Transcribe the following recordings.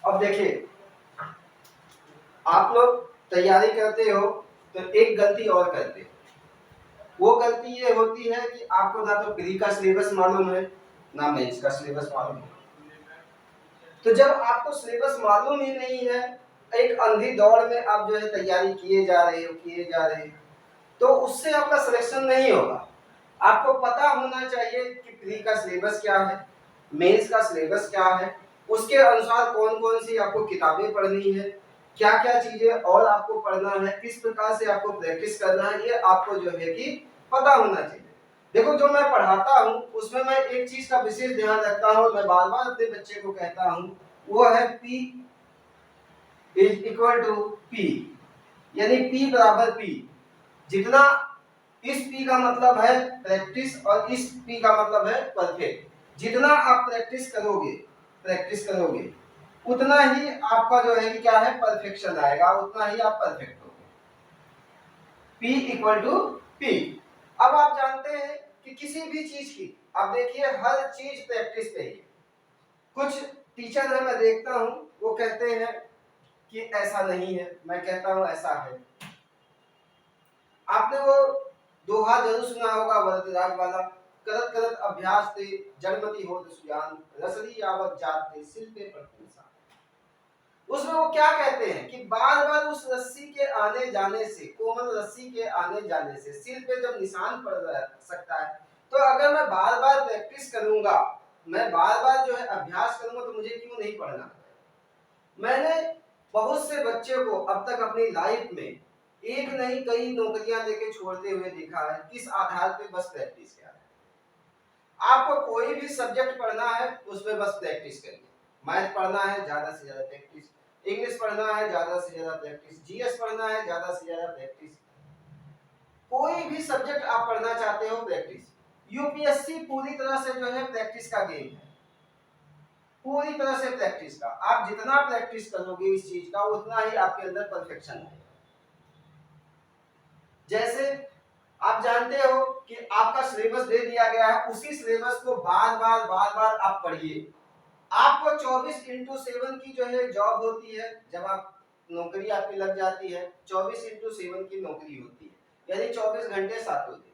अब देखिए, आप लोग तैयारी करते हो तो एक गलती और करते हो। वो गलती ये होती है कि आपको ना तो प्री का सिलेबस मालूम है ना मेंस का सिलेबस मालूम है। तो जब आपको सिलेबस मालूम ही नहीं है, एक अंधी दौड़ में आप जो है तैयारी किए जा रहे हो, तो उससे आपका सिलेक्शन नहीं होगा। आपको पता होना चाहिए कि प्री का सिलेबस क्या है, मेंस का सिलेबस क्या है, उसके अनुसार कौन कौन सी आपको किताबें पढ़नी है, क्या क्या चीजें और आपको पढ़ना है, किस प्रकार से आपको प्रैक्टिस करना है, ये आपको जो है कि पता होना चाहिए। देखो, जो मैं पढ़ाता हूँ उसमें मैं एक चीज का विशेष ध्यान रखता हूँ, मैं बार बार अपने बच्चे को कहता हूँ, वो है P is equal to P, यानी P बराबर P। जितना इस P का मतलब है प्रैक्टिस और इस P का मतलब है परफेक्ट। जितना आप प्रैक्टिस करोगे उतना ही आपका जो है कि क्या है परफेक्शन आएगा, उतना ही आप परफेक्ट होगे। P equal to P। अब आप जानते हैं कि किसी भी चीज की, अब देखिए हर चीज प्रैक्टिस पे ही। कुछ टीचर है, मैं देखता हूं, वो कहते हैं कि ऐसा नहीं है, मैं कहता हूं ऐसा है। आपने वो दोहा जरूर सुना होगा वरदराज वाला, करत करत अभ्यास ते जड़मति होत सुजान, रसरी यावत जाते सिल पे पड़त निशान। उसमें वो क्या कहते हैं कि बार बार उस रस्सी के आने जाने से, कोमल रस्सी के आने जाने से सिल पे जब निशान पड़ सकता है, तो अगर मैं बार बार प्रैक्टिस करूंगा, मैं बार बार जो है अभ्यास करूंगा, तो मुझे क्यों नहीं पढ़ना। मैंने बहुत से बच्चे को अब तक अपनी लाइफ में एक नहीं कई नौकरियां लेके छोड़ते हुए देखा है। किस आधार पे? बस प्रैक्टिस किया है। आपको कोई भी सब्जेक्ट पढ़ना है उसमें बस प्रैक्टिस करिए। मैथ पढ़ना है, ज्यादा से ज्यादा प्रैक्टिस। इंग्लिश पढ़ना है, ज्यादा से ज्यादा प्रैक्टिस। जीएस पढ़ना है, ज्यादा से ज्यादा प्रैक्टिस। कोई भी सब्जेक्ट आप पढ़ना चाहते हो, प्रैक्टिस। यूपीएससी पूरी तरह से जो है प्रैक्टिस का गेम है, पूरी तरह से प्रैक्टिस का। आप जितना प्रैक्टिस करोगे इस चीज का, उतना ही आपके अंदर परफेक्शन आएगा। जैसे आप जानते हो कि आपका सिलेबस दे दिया गया है, उसी सिलेबस को बार बार आप पढ़िए। आपको 24/7 की जो है जॉब होती है, जब आप नौकरी आपकी लग जाती है, 24/7 की नौकरी होती है, यानी 24 घंटे 7 दिन।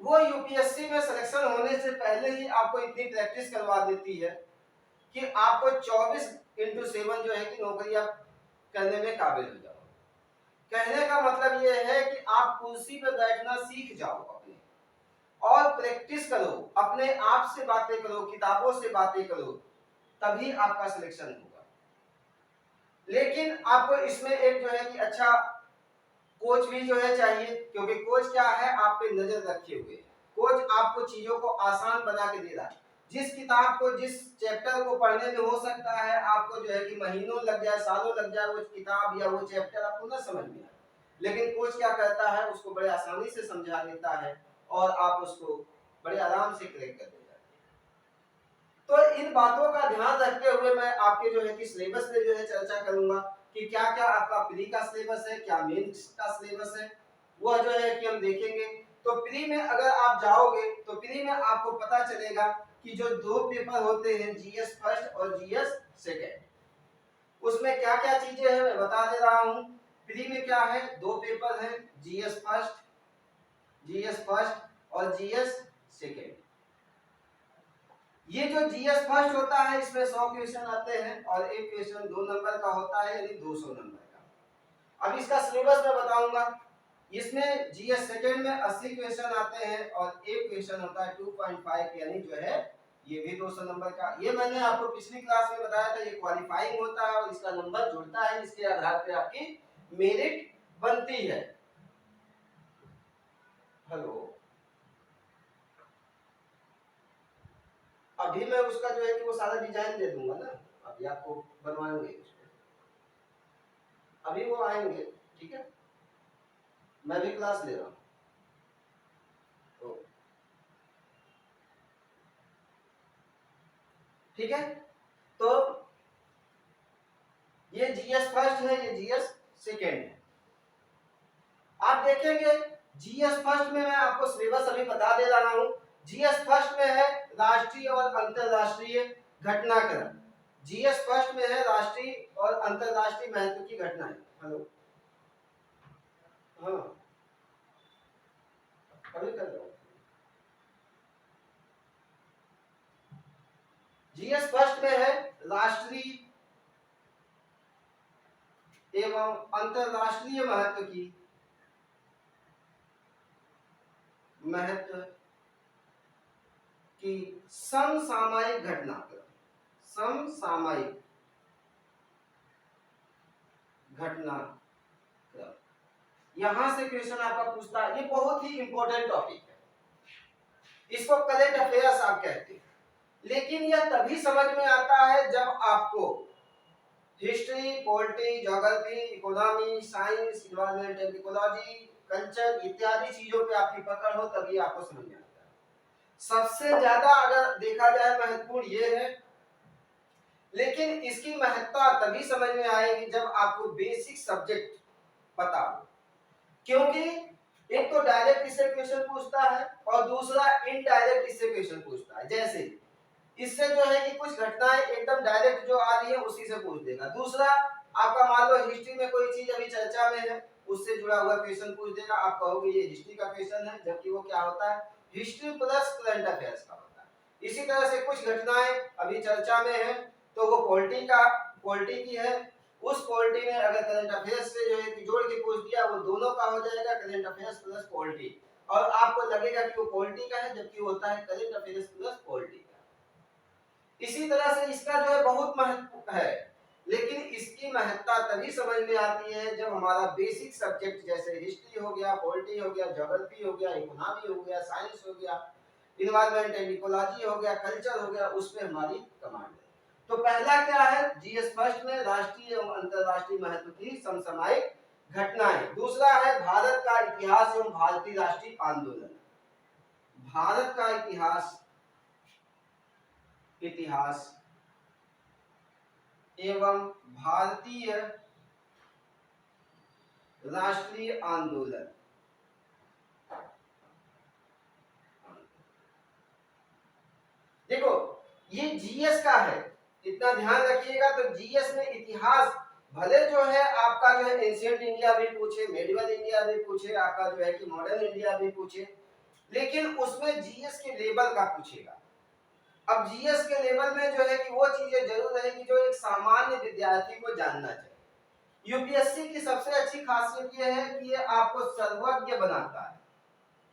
वो यूपीएससी में सिलेक्शन होने से पहले ही आपको इतनी प्रैक्टिस करवा देती है कि आपको 24/7 जो है कि नौकरी आप करने में काबिल हो जाओ। कहने का मतलब ये है कि आप कुर्सी पे बैठना सीख जाओ अपने, और प्रैक्टिस करो, अपने आप से बातें करो, किताबों से बातें करो, तभी आपका सिलेक्शन होगा। लेकिन आपको इसमें एक जो है कि अच्छा कोच भी जो है चाहिए, क्योंकि कोच क्या है, आप पे नजर रखे हुए है। कोच आपको चीजों को आसान बना के दे रहा है। जिस किताब को, जिस चैप्टर को पढ़ने में हो सकता है आपको जो है कि महीनों लग जाए, सालों लग जाए, वो किताब या वो चैप्टर आपको ना समझ में आए, लेकिन कोच क्या करता है, उसको बड़े आसानी से समझा देता है और आप उसको बड़े आराम से क्रैक कर देते हैं। तो इन बातों का ध्यान रखते हुए मैं आपके जो है कि सिलेबस पे जो है चर्चा करूंगा कि क्या क्या आपका प्री का सिलेबस है, क्या मेंस का सिलेबस है, वो जो है कि हम देखेंगे। तो प्री में अगर आप जाओगे तो प्री में आपको पता चलेगा कि जो दो पेपर होते हैं, जीएस फर्स्ट और जीएस सेकंड, उसमें क्या क्या चीजें हैं मैं बता दे रहा हूं। प्री में क्या है, दो पेपर हैं, जीएस फर्स्ट और जीएस सेकंड। ये जो जीएस फर्स्ट होता है, इसमें 100 क्वेश्चन आते हैं और एक क्वेश्चन 2 नंबर का होता है, यानी 200 नंबर का। अब इसका सिलेबस मैं बताऊंगा। इसमें जीएस सेकंड में 80 क्वेश्चन आते हैं और एक क्वेश्चन होता है 2.5, यानी जो है ये भी 200 नंबर का। ये मैंने आपको पिछली क्लास में बताया था, ये क्वालिफाइंग होता है और इसका नंबर जुड़ता है, इसके आधार पे आपकी मेरिट बनती है। हेलो, अभी मैं उसका जो है कि वो सारा डिजाइन दे दूंगा ना, अभी आपको बनवाएंगे, अभी वो आएंगे, ठीक है, मैं भी क्लास ले रहा हूँ। तो ठीक है, तो ये जीएस फर्स्ट है, ये जीएस सेकंड है। आप देखेंगे जीएस फर्स्ट में मैं आपको सिलेबस अभी बता दे रहा हूँ। जीएस फर्स्ट में है राष्ट्रीय और अंतरराष्ट्रीय घटनाक्रम, जीएस फर्स्ट में है राष्ट्रीय और अंतरराष्ट्रीय महत्व की घटनाएं। हेलो, हाँ अभी कर रहा हूँ। जीएस फर्स्ट में है राष्ट्रीय एवं अंतरराष्ट्रीय महत्व की समसामयिक घटनाक्रम। समसामयिक घटनाक्रम, यहां से क्वेश्चन आपका पूछता है। ये बहुत ही इंपॉर्टेंट टॉपिक है, इसको करंट अफेयर्स आप कहते हैं। लेकिन यह तभी समझ में आता है जब आपको history, polity, geography, economy, science, environmental ecology, culture इत्यादि चीजों पे आपकी पकड़ हो, तभी आपको समझ में आता है। सबसे ज्यादा अगर देखा जाए महत्वपूर्ण ये है, लेकिन इसकी महत्ता तभी समझ में आएगी जब आपको बेसिक सब्जेक्ट पता हो। क्योंकि एक तो डायरेक्ट इससे क्वेश्चन पूछता है और दूसरा इनडायरेक्ट इससे क्वेश्चन पूछता है। जैसे इससे जो है कि कुछ घटनाएं एकदम डायरेक्ट जो आ रही है उसी से पूछ देगा। दूसरा आपका मान लो हिस्ट्री में कोई चीज अभी चर्चा में है, उससे जुड़ा हुआ क्वेश्चन पूछ देगा, आप कहोगे ये हिस्ट्री का क्वेश्चन है, जबकि वो क्या होता है, हिस्ट्री प्लस करंट अफेयर्स का होता है। इसी तरह से कुछ घटनाएं अभी चर्चा में है तो वो पॉलिटी की है, उस पॉलिटी में अगर करंट अफेयर्स से जो है कि जोड़ के पूछ दिया, वो दोनों का हो जाएगा, करंट अफेयर्स प्लस पॉलिटी, और आपको लगेगा कि वो पॉलिटी का है जबकि होता है करंट अफेयर्स प्लस पॉलिटी। इसी तरह से इसका जो है बहुत महत्व है, लेकिन इसकी महत्ता तभी समझ में आती है जब हमारा बेसिक सब्जेक्ट जैसे हिस्ट्री हो गया, पॉलिटी हो गया, ज्योग्राफी हो गया, इकोनॉमी हो गया, साइंस हो गया, इन्वायरमेंट एंड इकोलॉजी हो गया, कल्चर हो गया, उसमें हमारी कमांड है। तो पहला क्या है, जीएस फर्स्ट में राष्ट्रीय एवं अंतरराष्ट्रीय महत्व की समसामयिक घटनाएं। दूसरा है भारत का इतिहास एवं भारतीय राष्ट्रीय आंदोलन। भारत का इतिहास एवं भारतीय राष्ट्रीय आंदोलन। देखो ये जीएस का है, इतना ध्यान रखिएगा। तो जीएस में इतिहास भले जो है आपका जो है एंशिएंट इंडिया भी पूछे, मेडिवल इंडिया भी पूछे, आपका जो है कि मॉडर्न इंडिया भी पूछे, लेकिन उसमें जीएस के लेवल का पूछेगा। अब जीएस के लेवल में जो है कि वो चीजें जरूर रहेगी जो एक सामान्य विद्यार्थी को जानना चाहिए। यूपीएससी की सबसे अच्छी खासियत ये है कि ये आपको सर्वज्ञ बनाता है।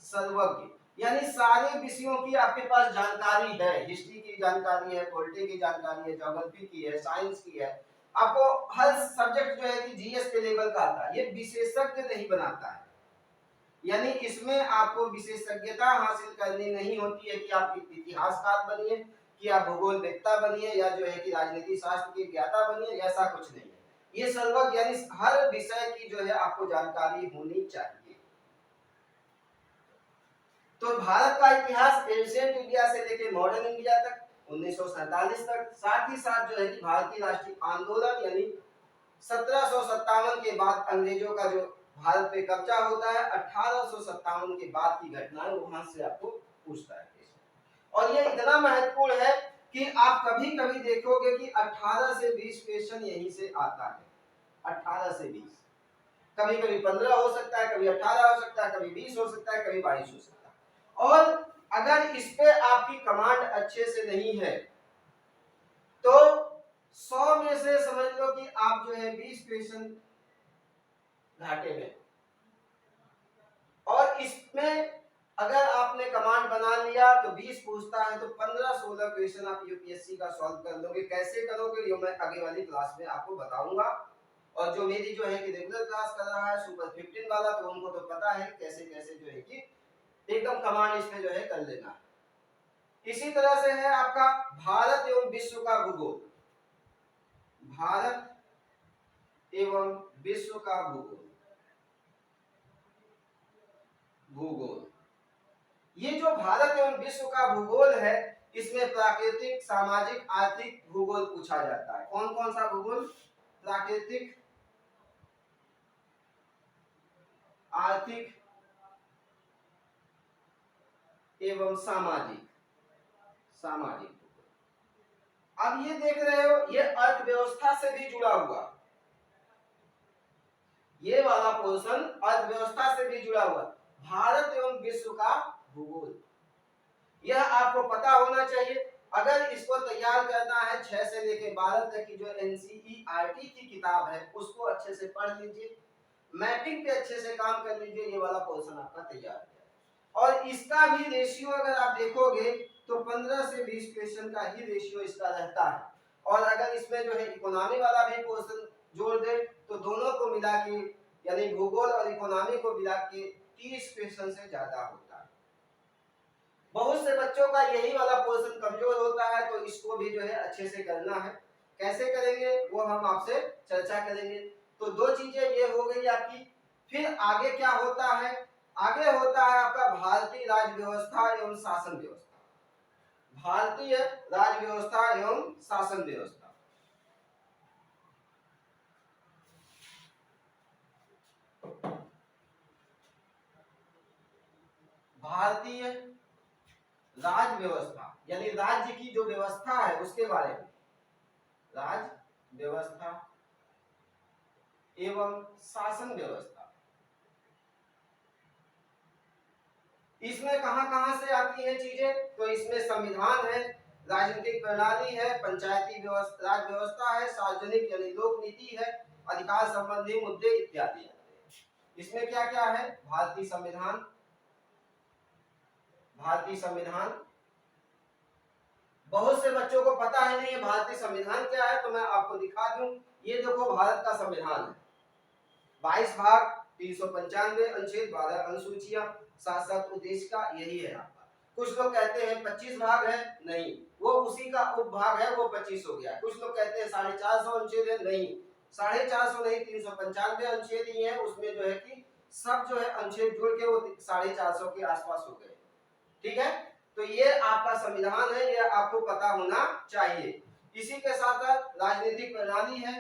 सर्वज्ञ यानी सारे विषयों की आपके पास जानकारी है, हिस्ट्री की जानकारी है, पॉलिटी की जानकारी है, ज्योग्राफी की है, साइंस की है। आपको हर सब्जेक्ट जो है कि जीएस के लेवल का आता है। ये विशेषज्ञ नहीं बनाता है, यानी इसमें आपको विशेषज्ञता हासिल करनी नहीं होती है कि आप इतिहासकार बनिए, कि आप भूगोलवेत्ता बनिए, या जो है कि राजनीति शास्त्र के ज्ञाता बनिए, ऐसा कुछ नहीं है। ये सर्वज्ञ यानी हर विषय की जो है आपको जानकारी होनी चाहिए। तो भारत का इतिहास एंशिएंट इंडिया से लेकर मॉडर्न इंडिया तक 1947 तक, साथ ही साथ जो है कि भारतीय राष्ट्रीय आंदोलन यानी 1757 के बाद अंग्रेजों का जो भारत पे कब्जा होता है, 1857 के बाद की घटनाएं वहां से आपको पूछता है। और ये इतना महत्वपूर्ण है कि आप कभी कभी देखोगे कि 18 से 20 क्वेश्चन यहीं से आता है। 18 से 20, कभी कभी 15 हो सकता है, कभी 18 हो सकता है, कभी 20 हो सकता है, कभी 22 हो सकता है। और अगर इस पे आपकी कमांड अच्छे से नहीं है तो 100 में से समझ लो कि आप जो है 20 क्वेश्चन घाटे में। और इसमें अगर आपने कमांड बना लिया तो 20 पूछता है तो 15-16 क्वेश्चन आप यूपीएससी का सॉल्व कर लोगे। कैसे करोगे ये मैं आगे वाली क्लास में आपको बताऊंगा। और जो मेरी जो है कि रेगुलर क्लास कर रहा है सुपर 15 वाला, तो उनको तो पता है कैसे कैसे जो है कि एकदम कमांड इसमें जो है कर लेना है। इसी तरह से है आपका भारत एवं विश्व का भूगोल। भारत एवं विश्व का भूगोल। ये जो भारत एवं विश्व का भूगोल है, इसमें प्राकृतिक, सामाजिक, आर्थिक भूगोल पूछा जाता है। कौन कौन सा भूगोल? प्राकृतिक, आर्थिक एवं सामाजिक। अब ये देख रहे हो, ये अर्थव्यवस्था से भी जुड़ा हुआ, ये वाला पोर्शन अर्थव्यवस्था से भी जुड़ा हुआ, भारत एवं विश्व का भूगोल, यह आपको पता होना चाहिए। अगर इसको तैयार करना है 6 से लेके 12 तक की जो एनसीईआरटी की किताब है उसको अच्छे से पढ़ लीजिए, मैपिंग पे अच्छे से काम कर लीजिए, ये वाला पोर्शन आपका तैयार है। और इसका भी रेशियो अगर आप देखोगे तो 15 से 20 क्वेश्चन का ही रेशियो इसका रहता है, और अगर इसमें जो है इकोनॉमी वाला भी पोर्शन जोड़ दे तो दोनों को मिला के, यानी भूगोल और इकोनॉमी को मिला के 30 क्वेश्चन से ज्यादा होता है। बहुत से बच्चों का यही वाला पोर्शन कमजोर होता है, तो इसको भी जो है अच्छे से करना है। कैसे करेंगे वो हम आपसे चर्चा करेंगे। तो दो चीजें ये हो गई आपकी। फिर आगे क्या होता है, आगे होता है आपका भारतीय राज्य व्यवस्था एवं शासन व्यवस्था, भारतीय राज्य व्यवस्था एवं शासन व्यवस्था। भारतीय राज्य व्यवस्था यानी राज्य की जो व्यवस्था है उसके बारे में, राज्य व्यवस्था एवं शासन व्यवस्था। इसमें कहां-कहां से आती है चीजें, तो इसमें संविधान है, राजनीतिक प्रणाली है, पंचायती व्यवस्था, राज व्यवस्था है, सार्वजनिक यानी लोक नीति है, अधिकार संबंधी मुद्दे इत्यादि। इसमें क्या क्या है, भारतीय संविधान, भारतीय संविधान बहुत से बच्चों को पता है नहीं है भारतीय संविधान क्या है, तो मैं आपको दिखा दूं। ये देखो भारत का संविधान है, 22 भाग, 395 अनुच्छेद, 12 अनुसूचियां, 7 उद्देश्य का यही है आपका। कुछ लोग कहते हैं 25 भाग है, नहीं, वो उसी का उपभाग है, वो 25 हो गया। कुछ लोग कहते हैं 450 अनुच्छेद है, नहीं, 450 नहीं, 395 अनुच्छेद ही है, उसमें जो है कि सब जो है अनुच्छेद जुड़ के वो 450 के आसपास हो गए। ठीक है, तो ये आपका संविधान है, ये आपको पता होना चाहिए। इसी के साथ साथ राजनीतिक प्रणाली है,